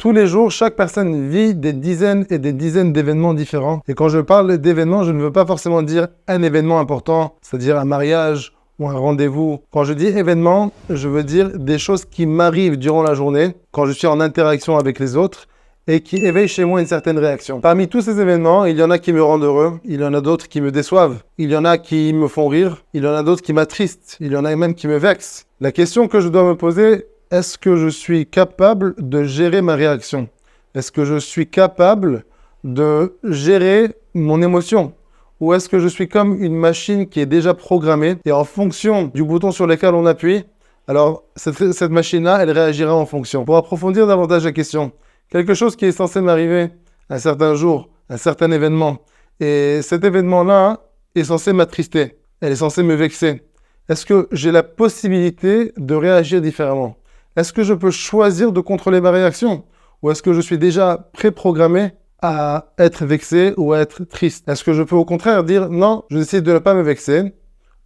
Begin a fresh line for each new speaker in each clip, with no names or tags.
Tous les jours, chaque personne vit des dizaines et des dizaines d'événements différents. Et quand je parle d'événements, je ne veux pas forcément dire un événement important, c'est-à-dire un mariage ou un rendez-vous. Quand je dis événement, je veux dire des choses qui m'arrivent durant la journée, quand je suis en interaction avec les autres, et qui éveillent chez moi une certaine réaction. Parmi tous ces événements, il y en a qui me rendent heureux, il y en a d'autres qui me déçoivent, il y en a qui me font rire, il y en a d'autres qui m'attristent, il y en a même qui me vexent. La question que je dois me poser, est-ce que je suis capable de gérer ma réaction? Est-ce que je suis capable de gérer mon émotion? Ou est-ce que je suis comme une machine qui est déjà programmée et en fonction du bouton sur lequel on appuie, alors cette machine-là, elle réagira en fonction. Pour approfondir davantage la question, quelque chose qui est censé m'arriver un certain jour, un certain événement, et cet événement-là est censé m'attrister, elle est censée me vexer. Est-ce que j'ai la possibilité de réagir différemment? Est-ce que je peux choisir de contrôler ma réaction? Ou est-ce que je suis déjà préprogrammé à être vexé ou à être triste? Est-ce que je peux au contraire dire non, je décide de ne pas me vexer?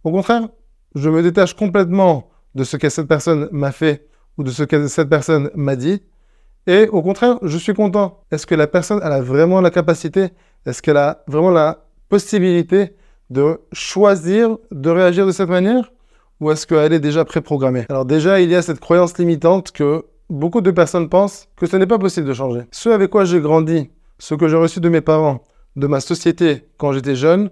Au contraire, je me détache complètement de ce que cette personne m'a fait ou de ce que cette personne m'a dit. Et au contraire, je suis content. Est-ce que la personne elle a vraiment la capacité? Est-ce qu'elle a vraiment la possibilité de choisir de réagir de cette manière? Ou est-ce qu'elle est déjà préprogrammée? Alors déjà, il y a cette croyance limitante que beaucoup de personnes pensent que ce n'est pas possible de changer. Ce avec quoi j'ai grandi, ce que j'ai reçu de mes parents, de ma société quand j'étais jeune,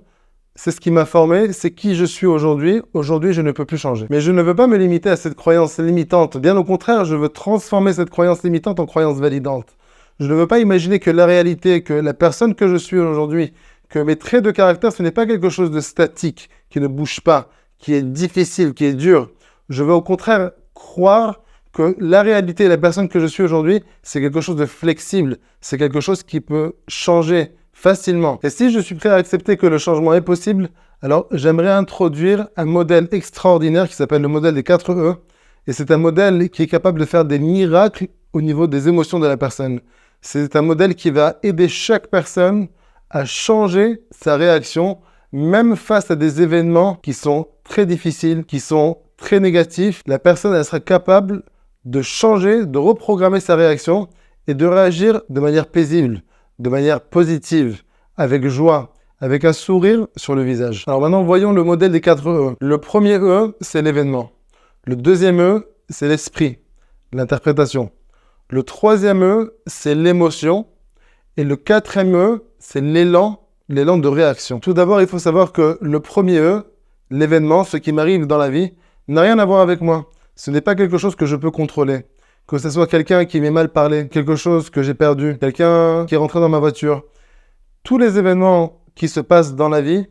c'est ce qui m'a formé, c'est qui je suis aujourd'hui. Aujourd'hui, je ne peux plus changer. Mais je ne veux pas me limiter à cette croyance limitante. Bien au contraire, je veux transformer cette croyance limitante en croyance validante. Je ne veux pas imaginer que la réalité, que la personne que je suis aujourd'hui, que mes traits de caractère, ce n'est pas quelque chose de statique, qui ne bouge pas, qui est difficile, qui est dur. Je veux au contraire croire que la réalité, la personne que je suis aujourd'hui, c'est quelque chose de flexible. C'est quelque chose qui peut changer facilement. Et si je suis prêt à accepter que le changement est possible, alors j'aimerais introduire un modèle extraordinaire qui s'appelle le modèle des 4 E. Et c'est un modèle qui est capable de faire des miracles au niveau des émotions de la personne. C'est un modèle qui va aider chaque personne à changer sa réaction, même face à des événements qui sont très difficiles, qui sont très négatifs. La personne, elle sera capable de changer, de reprogrammer sa réaction et de réagir de manière paisible, de manière positive, avec joie, avec un sourire sur le visage. Alors maintenant, voyons le modèle des 4 E. Le premier E, c'est l'événement. Le deuxième E, c'est l'esprit, l'interprétation. Le troisième E, c'est l'émotion. Et le quatrième E, c'est l'élan de réaction. Tout d'abord, il faut savoir que le premier E, l'événement, ce qui m'arrive dans la vie, n'a rien à voir avec moi. Ce n'est pas quelque chose que je peux contrôler. Que ce soit quelqu'un qui m'ait mal parlé, quelque chose que j'ai perdu, quelqu'un qui est rentré dans ma voiture. Tous les événements qui se passent dans la vie,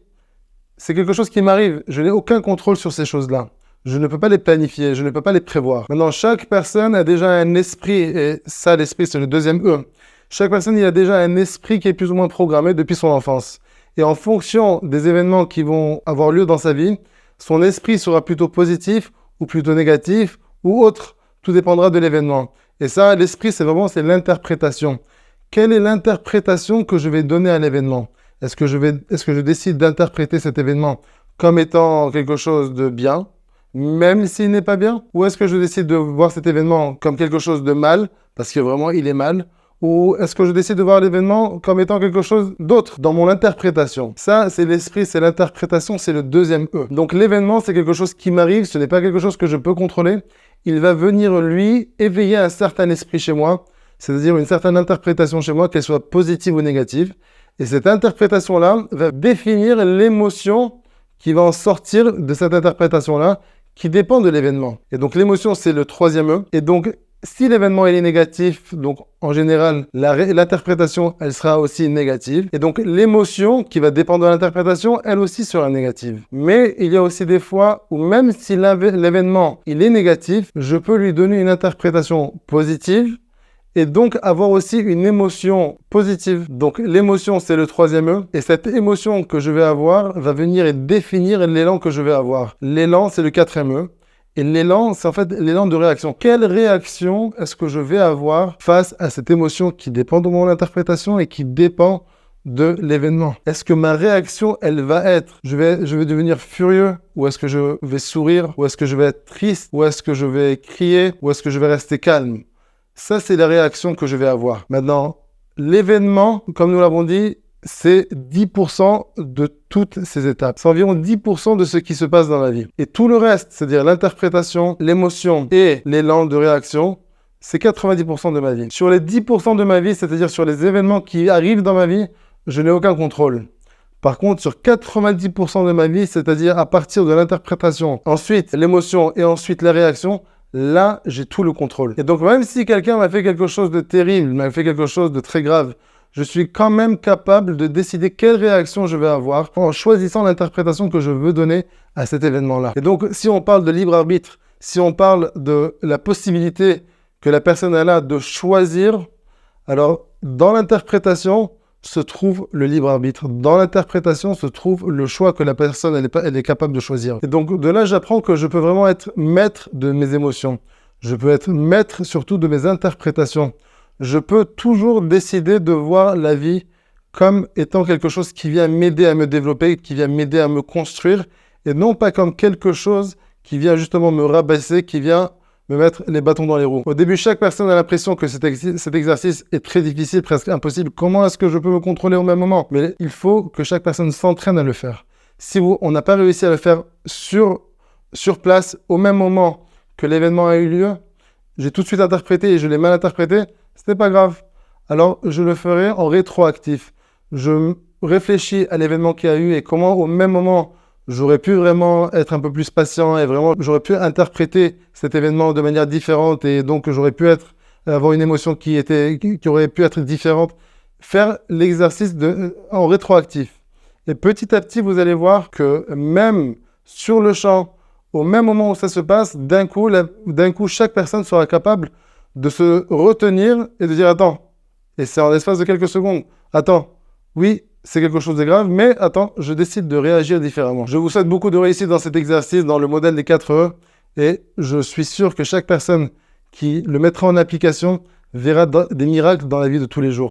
c'est quelque chose qui m'arrive. Je n'ai aucun contrôle sur ces choses-là. Je ne peux pas les planifier, je ne peux pas les prévoir. Maintenant, chaque personne a déjà un esprit, et ça, l'esprit, c'est le deuxième E. Chaque personne, il a déjà un esprit qui est plus ou moins programmé depuis son enfance. Et en fonction des événements qui vont avoir lieu dans sa vie, son esprit sera plutôt positif ou plutôt négatif ou autre. Tout dépendra de l'événement. Et ça, l'esprit, c'est l'interprétation. Quelle est l'interprétation que je vais donner à l'événement? Est-ce que je décide d'interpréter cet événement comme étant quelque chose de bien, même s'il n'est pas bien? Ou est-ce que je décide de voir cet événement comme quelque chose de mal, parce que vraiment il est mal? Ou est-ce que je décide de voir l'événement comme étant quelque chose d'autre dans mon interprétation? Ça, c'est l'esprit, c'est l'interprétation, c'est le deuxième E. Donc l'événement, c'est quelque chose qui m'arrive, ce n'est pas quelque chose que je peux contrôler. Il va venir, lui, éveiller un certain esprit chez moi, c'est-à-dire une certaine interprétation chez moi, qu'elle soit positive ou négative. Et cette interprétation-là va définir l'émotion qui va en sortir de cette interprétation-là, qui dépend de l'événement. Et donc l'émotion, c'est le troisième E. Et donc, si l'événement est négatif, donc en général, l'interprétation, elle sera aussi négative. Et donc l'émotion qui va dépendre de l'interprétation, elle aussi sera négative. Mais il y a aussi des fois où même si l'événement, il est négatif, je peux lui donner une interprétation positive et donc avoir aussi une émotion positive. Donc l'émotion, c'est le troisième E. Et cette émotion que je vais avoir va venir et définir l'élan que je vais avoir. L'élan, c'est le quatrième E. Et l'élan, c'est en fait l'élan de réaction. Quelle réaction est-ce que je vais avoir face à cette émotion qui dépend de mon interprétation et qui dépend de l'événement? Est-ce que ma réaction, elle va être, je vais devenir furieux? Ou est-ce que je vais sourire? Ou est-ce que je vais être triste? Ou est-ce que je vais crier? Ou est-ce que je vais rester calme? Ça, c'est la réaction que je vais avoir. Maintenant, l'événement, comme nous l'avons dit, c'est 10% de toutes ces étapes. C'est environ 10% de ce qui se passe dans la vie. Et tout le reste, c'est-à-dire l'interprétation, l'émotion et l'élan de réaction, c'est 90% de ma vie. Sur les 10% de ma vie, c'est-à-dire sur les événements qui arrivent dans ma vie, je n'ai aucun contrôle. Par contre, sur 90% de ma vie, c'est-à-dire à partir de l'interprétation, ensuite l'émotion et ensuite la réaction, là, j'ai tout le contrôle. Et donc, même si quelqu'un m'a fait quelque chose de terrible, m'a fait quelque chose de très grave, je suis quand même capable de décider quelle réaction je vais avoir en choisissant l'interprétation que je veux donner à cet événement-là. Et donc, si on parle de libre arbitre, si on parle de la possibilité que la personne a de choisir, alors dans l'interprétation se trouve le libre arbitre. Dans l'interprétation se trouve le choix que la personne elle est capable de choisir. Et donc de là, j'apprends que je peux vraiment être maître de mes émotions. Je peux être maître surtout de mes interprétations. Je peux toujours décider de voir la vie comme étant quelque chose qui vient m'aider à me développer, qui vient m'aider à me construire, et non pas comme quelque chose qui vient justement me rabaisser, qui vient me mettre les bâtons dans les roues. Au début, chaque personne a l'impression que cet exercice est très difficile, presque impossible. Comment est-ce que je peux me contrôler au même moment? Mais il faut que chaque personne s'entraîne à le faire. Si on n'a pas réussi à le faire sur place, au même moment que l'événement a eu lieu, j'ai tout de suite interprété et je l'ai mal interprété, ce n'est pas grave. Alors, je le ferai en rétroactif. Je réfléchis à l'événement qu'il y a eu et comment, au même moment, j'aurais pu vraiment être un peu plus patient et vraiment, j'aurais pu interpréter cet événement de manière différente et donc j'aurais pu avoir une émotion qui aurait pu être différente. Faire l'exercice en rétroactif. Et petit à petit, vous allez voir que même sur le champ, au même moment où ça se passe, d'un coup, chaque personne sera capable de se retenir et de dire « Attends ». Et c'est en l'espace de quelques secondes. « Attends, oui, c'est quelque chose de grave, mais attends, je décide de réagir différemment. » Je vous souhaite beaucoup de réussite dans cet exercice, dans le modèle des 4 E. Et je suis sûr que chaque personne qui le mettra en application verra des miracles dans la vie de tous les jours.